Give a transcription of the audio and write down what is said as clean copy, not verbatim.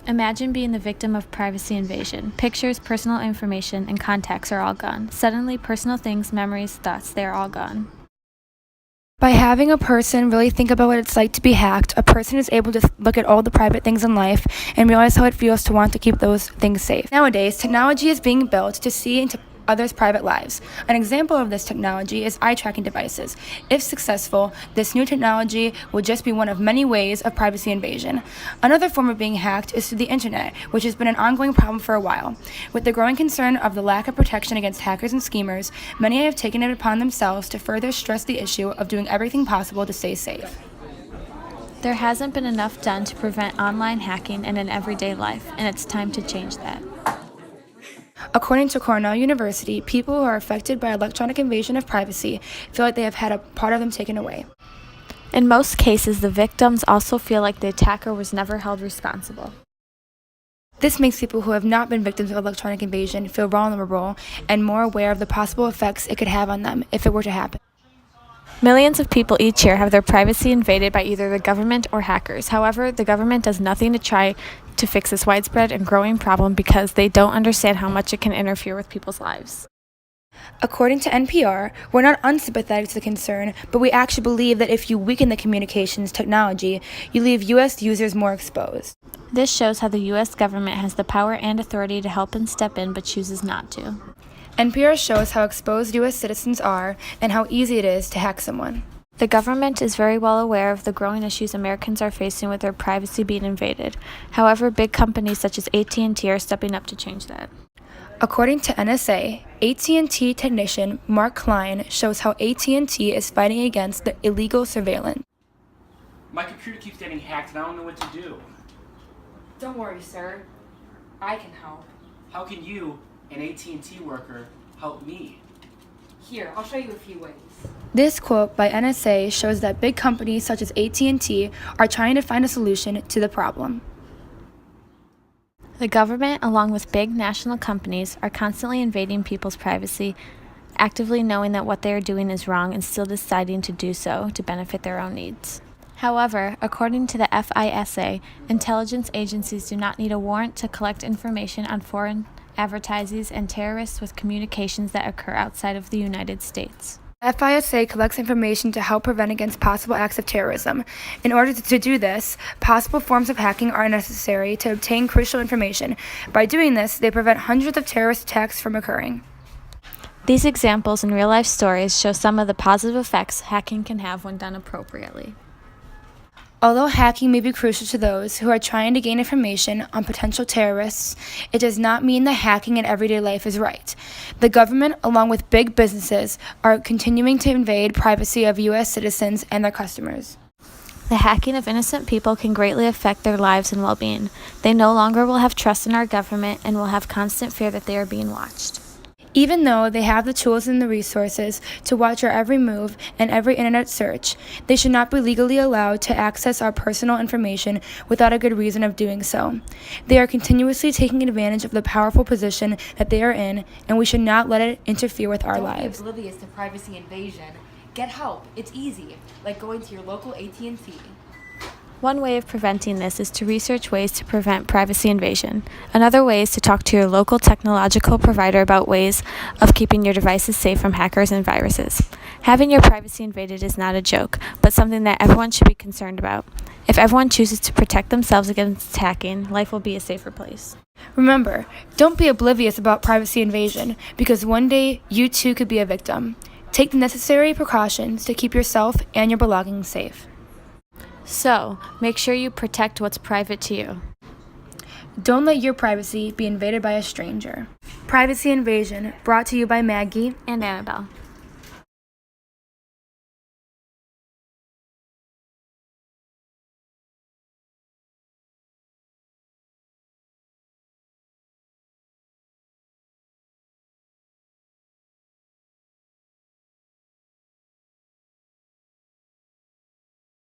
Imagine being the victim of privacy invasion. Pictures, personal information, and contacts are all gone. Suddenly, personal things, memories, thoughts, they're all gone. By having a person really think about what it's like to be hacked, a person is able to look at all the private things in life and realize how it feels to want to keep those things safe. Nowadays, technology is being built to see into others' private lives. An example of this technology is eye tracking devices. If successful, this new technology will just be one of many ways of privacy invasion. Another form of being hacked is through the internet, which has been an ongoing problem for a while. With the growing concern of the lack of protection against hackers and schemers, many have taken it upon themselves to further stress the issue of doing everything possible to stay safe. There hasn't been enough done to prevent online hacking in an everyday life, and it's time to change that. According to Cornell University, people who are affected by electronic invasion of privacy feel like they have had a part of them taken away. In most cases, the victims also feel like the attacker was never held responsible. This makes people who have not been victims of electronic invasion feel vulnerable and more aware of the possible effects it could have on them if it were to happen. Millions of people each year have their privacy invaded by either the government or hackers. However, the government does nothing to try to fix this widespread and growing problem because they don't understand how much it can interfere with people's lives. According to NPR, we're not unsympathetic to the concern, but we actually believe that if you weaken the communications technology, you leave U.S. users more exposed. This shows how the U.S. government has the power and authority to help and step in but chooses not to. NPR shows how exposed U.S. citizens are and how easy it is to hack someone. The government is very well aware of the growing issues Americans are facing with their privacy being invaded. However, big companies such as AT&T are stepping up to change that. According to NSA, AT&T technician Mark Klein shows how AT&T is fighting against the illegal surveillance. My computer keeps getting hacked and I don't know what to do. Don't worry, sir. I can help. How can you, an AT&T worker, help me? Here, I'll show you a few ways. This quote by NSA shows that big companies such as AT&T are trying to find a solution to the problem. The government, along with big national companies, are constantly invading people's privacy, actively knowing that what they are doing is wrong and still deciding to do so to benefit their own needs. However, according to the FISA, intelligence agencies do not need a warrant to collect information on foreign advertisees and terrorists with communications that occur outside of the United States. FISA collects information to help prevent against possible acts of terrorism. In order to do this, possible forms of hacking are necessary to obtain crucial information. By doing this, they prevent hundreds of terrorist attacks from occurring. These examples and real-life stories show some of the positive effects hacking can have when done appropriately. Although hacking may be crucial to those who are trying to gain information on potential terrorists, it does not mean that hacking in everyday life is right. The government, along with big businesses, are continuing to invade privacy of U.S. citizens and their customers. The hacking of innocent people can greatly affect their lives and well-being. They no longer will have trust in our government and will have constant fear that they are being watched. Even though they have the tools and the resources to watch our every move and every internet search, they should not be legally allowed to access our personal information without a good reason of doing so. They are continuously taking advantage of the powerful position that they are in, and we should not let it interfere with our lives. Don't be oblivious to privacy invasion. Get help. It's easy, like going to your local AT&T. One way of preventing this is to research ways to prevent privacy invasion. Another way is to talk to your local technological provider about ways of keeping your devices safe from hackers and viruses. Having your privacy invaded is not a joke, but something that everyone should be concerned about. If everyone chooses to protect themselves against hacking, life will be a safer place. Remember, don't be oblivious about privacy invasion, because one day you too could be a victim. Take the necessary precautions to keep yourself and your belongings safe. So, make sure you protect what's private to you. Don't let your privacy be invaded by a stranger. Privacy Invasion, brought to you by Maggie And Annabelle.